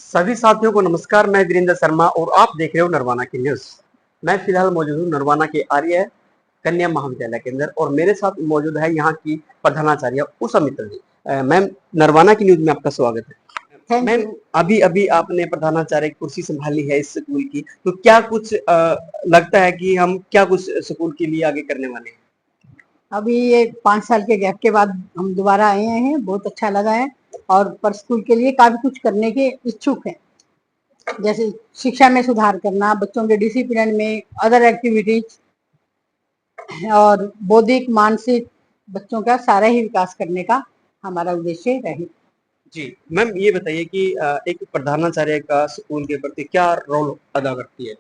सभी साथियों को नमस्कार। मैं वीरेंद्र शर्मा और आप देख रहे हो नरवाना की न्यूज। मैं फिलहाल मौजूद हूँ नरवाना के आर्य कन्या महाविद्यालय के अंदर और मेरे साथ मौजूद है यहाँ की प्रधानाचार्य उषा मित्तल जी। मैम, नरवाना की न्यूज में आपका स्वागत है। Thank ma'am, you. अभी अभी आपने प्रधानाचार्य की कुर्सी संभाली है इस स्कूल की, तो क्या कुछ लगता है कि हम क्या कुछ स्कूल के लिए आगे करने वाले हैं? अभी ये 5 साल के गैप के बाद हम दोबारा आए हैं, बहुत अच्छा लगा है और पर स्कूल के लिए काफी कुछ करने के इच्छुक हैं। जैसे शिक्षा में सुधार करना, बच्चों के डिसिप्लिन में, अदर एक्टिविटीज और बौद्धिक मानसिक बच्चों का सारा ही विकास करने का हमारा उद्देश्य रहे। जी मैम, ये बताइए कि एक प्रधानाचार्य का स्कूल के प्रति क्या रोल अदा करती है?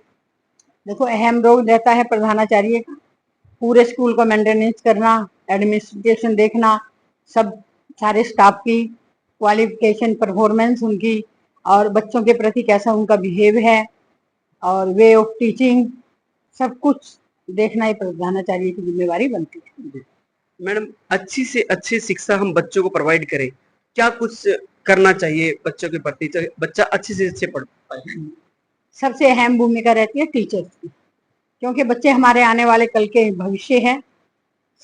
देखो, अहम रोल रहता है प्रधानाचार्य का, पूरे स्कूल को मेंटेनेंस करना, एडमिनिस्ट्रेशन देखना, सब सारे स्टाफ की क्वालिफिकेशन, परफॉर्मेंस उनकी और बच्चों के प्रति कैसा उनका बिहेव है और वे ऑफ टीचिंग, सब कुछ देखना ही प्रधानाचार्य की जिम्मेवारी बनती है। मैडम, अच्छी से अच्छी शिक्षा हम बच्चों को प्रोवाइड करें, क्या कुछ करना चाहिए बच्चों के प्रति, चाहे बच्चा अच्छे से अच्छे पढ़ पाए? सबसे अहम भूमिका रहती है टीचर्स की, क्योंकि बच्चे हमारे आने वाले कल के भविष्य है,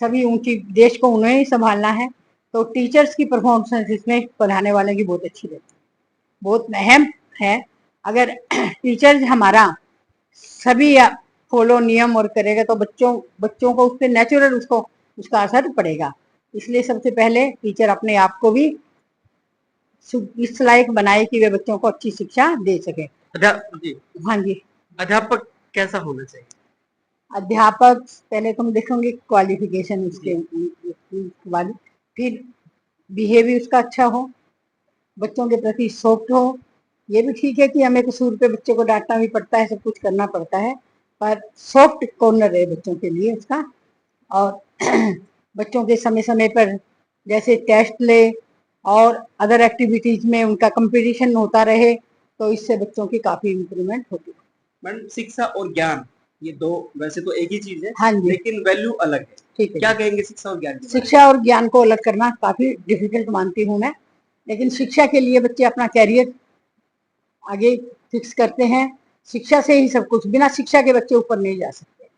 सभी ऊंची देश को उन्हें ही संभालना है। तो टीचर्स की परफॉर्मेंस इसमें पढ़ाने वाले की बहुत अच्छी रहती है, बहुत अहम है। अगर टीचर हमारा सभी फॉलो नियम और करेगा तो बच्चों बच्चों को उससे नेचुरल उसको उसका असर पड़ेगा। इसलिए सबसे पहले टीचर अपने आप को भी इस लायक बनाए कि वे बच्चों को अच्छी शिक्षा दे सके। जी, हाँ जी। अध्यापक कैसा होना चाहिए? अध्यापक पहले तुम देखोगे क्वालिफिकेशन उसके जी, बाद, फिर बिहेवियर उसका अच्छा हो, बच्चों के प्रति सॉफ्ट हो। ये भी ठीक है कि हमें कसूर पे बच्चों को डांटना भी पड़ता है, सब कुछ करना पड़ता है, पर सॉफ्ट कॉर्नर है बच्चों के लिए उसका। और बच्चों के समय समय पर जैसे टेस्ट ले और अदर एक्टिविटीज में उनका कंपटीशन होता रहे, तो इससे बच्चों की काफी इम्प्रूवमेंट होती है। मैडम, शिक्षा और ज्ञान ये दो वैसे तो एक ही चीज है, हाँ जी। लेकिन वैल्यू अलग है। ठीक है क्या जी। कहेंगे शिक्षा और ज्ञान के बारे शिक्षा और ज्ञान को अलग करना काफी डिफिकल्ट मानती हूँ मैं, लेकिन शिक्षा के लिए बच्चे अपना कैरियर आगे फिक्स करते हैं। शिक्षा से ही सब कुछ, बिना शिक्षा के बच्चे ऊपर नहीं जा सकते।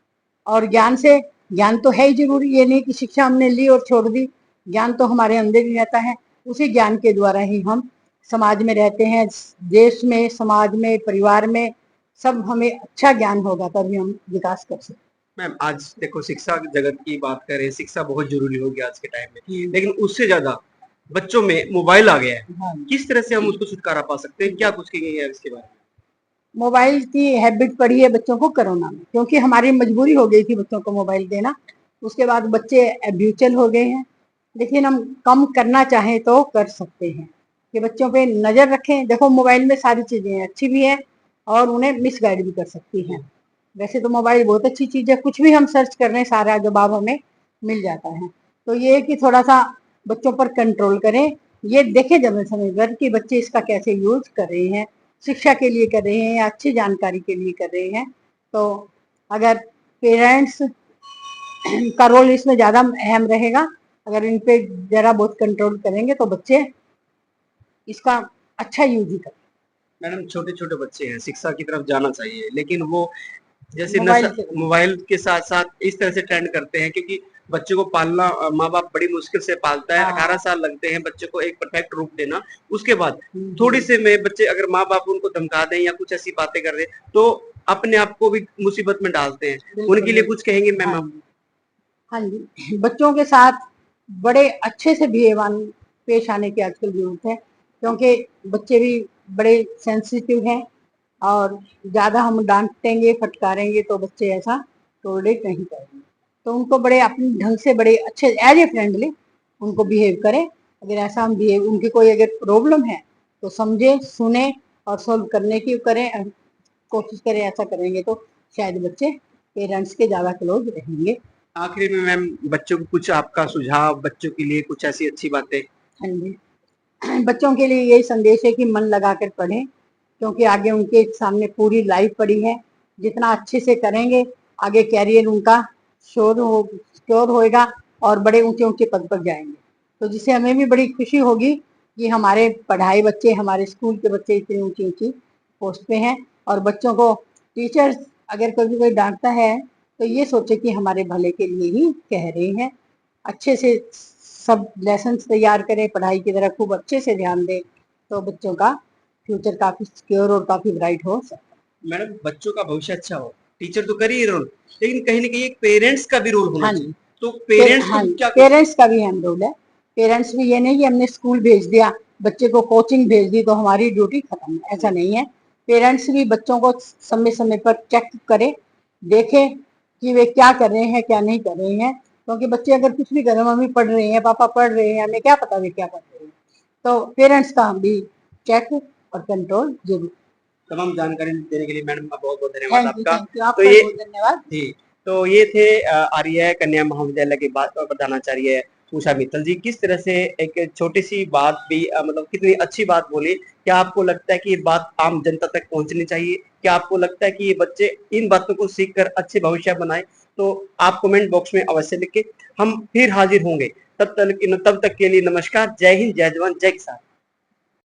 और ज्ञान से, ज्ञान तो है ही जरूरी, ये नहीं कि शिक्षा हमने ली और छोड़ दी, ज्ञान तो हमारे अंदर ही रहता है। उसी ज्ञान के द्वारा ही हम समाज में रहते हैं, देश में, समाज में, परिवार में, सब हमें अच्छा ज्ञान होगा तभी हम विकास कर सकते में? मैम, आज देखो शिक्षा जगत की बात करें, शिक्षा बहुत जरूरी होगी आज के टाइम में, हैं। लेकिन उससे ज्यादा बच्चों में मोबाइल आ गया है। हाँ। किस तरह से हम उसको छुटकारा पा सकते हैं, क्या कुछ कहेंगे यार इसके बारे में? मोबाइल की हैबिट पड़ी है बच्चों को कोरोना में, क्योंकि हमारी मजबूरी हो गई थी बच्चों को मोबाइल देना। उसके बाद बच्चे एब्यूचल हो गए हैं, लेकिन हम कम करना चाहें तो कर सकते हैं कि बच्चों पे नजर रखें। देखो, मोबाइल में सारी चीजें अच्छी भी है और उन्हें मिसगाइड भी कर सकती हैं। वैसे तो मोबाइल बहुत अच्छी चीज है, कुछ भी हम सर्च कर रहे हैं सारा जवाब हमें मिल जाता है। तो ये कि थोड़ा सा बच्चों पर कंट्रोल करें, ये देखें जब समय पर कि बच्चे इसका कैसे यूज कर रहे हैं, शिक्षा के लिए कर रहे हैं या अच्छी जानकारी के लिए कर रहे हैं। तो अगर पेरेंट्स का रोल इसमें ज्यादा अहम रहेगा, अगर इन पे जरा बहुत कंट्रोल करेंगे तो बच्चे इसका अच्छा यूज ही करें। मैडम, छोटे छोटे बच्चे हैं, शिक्षा की तरफ जाना चाहिए, लेकिन वो जैसे नशा मोबाइल से मोबाइल के साथ साथ इस तरह से ट्रेंड करते हैं, क्योंकि बच्चे को पालना माँ बाप बड़ी मुश्किल से पालता है। 18 हाँ। साल लगते हैं बच्चे को एक परफेक्ट रूप देना। उसके बाद थोड़ी से में बच्चे अगर माँ बाप उनको धमका दें या कुछ ऐसी बातें कर दें, तो अपने आप को भी मुसीबत में डालते हैं। बिल्कुल उनके लिए बिल्कुल। कुछ कहेंगे मैम हाँ आप? जी। हाँ जी, बच्चों के साथ बड़े अच्छे से पेश आने की आजकल जरूरत है, क्योंकि बच्चे भी बड़े सेंसिटिव हैं और ज्यादा हम डांटेंगे फटकारेंगे तो बच्चे ऐसा टॉलरेट नहीं करेंगे। तो उनको बड़े अपने ढंग से, बड़े अच्छे एज ए फ्रेंडली उनको बिहेव करें। अगर ऐसा हम बिहेव, उनकी कोई अगर प्रॉब्लम है तो समझे, सुने और सॉल्व करने की करें, कोशिश करें। ऐसा करेंगे तो शायद बच्चे पेरेंट्स के ज्यादा क्लोज रहेंगे। आखिरी में मैम, बच्चों को कुछ आपका सुझाव, बच्चों के लिए कुछ ऐसी अच्छी बातें? हाँ जी। बच्चों के लिए यही संदेश है कि मन लगाकर पढ़ें, क्योंकि आगे उनके सामने पूरी लाइफ पड़ी है। जितना अच्छे से करेंगे, आगे कैरियर उनका श्योर होएगा और बड़े ऊंचे ऊंचे पद पर जाएंगे। तो जिससे हमें भी बड़ी खुशी होगी कि हमारे पढ़ाई बच्चे, हमारे स्कूल के बच्चे इतनी ऊंची ऊंची पोस्ट पे हैं, और बच्चों को टीचर्स अगर कभी कोई डांटता है तो ये सोचे कि हमारे भले के लिए ही कह रहे हैं। अच्छे से सब लेसन तैयार करें, पढ़ाई की तरफ खूब अच्छे से ध्यान दें, तो बच्चों का फ्यूचर काफी सिक्योर और काफी ब्राइट हो सकता है। मैडम बच्चों का भविष्य अच्छा हो, टीचर तो कर ही रोल, लेकिन कहीं ना कहीं एक पेरेंट्स का भी रोल होना हाँ चाहिए। जी, तो पेरेंट्स को हाँ, क्या पेरेंट्स का भी अहम रोल है। पेरेंट्स भी ये नहीं कि हमने स्कूल भेज दिया, बच्चे को कोचिंग भेज दी तो हमारी ड्यूटी खत्म है, ऐसा नहीं है। पेरेंट्स भी बच्चों को समय समय पर चेक करे, देखे कि वे क्या कर रहे हैं क्या नहीं कर रहे हैं, क्योंकि बच्चे अगर कुछ भी कर रहे हैं, मम्मी पढ़ रहे हैं, पापा पढ़ रहे हैं, हमें क्या पता वे क्या पढ़ रहे हैं, तो पेरेंट्स का भी चेक और कंट्रोल जरूर। तमाम जानकारी देने के लिए मैडम का बहुत बहुत धन्यवाद आपका। थैंक यू, तो आपका ये बहुत धन्यवाद। जी, तो ये थे आर्य कन्या महाविद्यालय के प्रधानाचार्य उषा मित्तल जी। किस तरह से एक छोटी सी बात भी मतलब कितनी अच्छी बात बोली। क्या आपको लगता है कि ये बात आम जनता तक पहुंचनी चाहिए? क्या आपको लगता है कि ये बच्चे इन बातों को सीख कर अच्छे भविष्य बनाए? तो आप कमेंट बॉक्स में अवश्य लिखें। हम फिर हाजिर होंगे। तब तक के लिए नमस्कार। जय हिंद, जय जवान, जय किसान।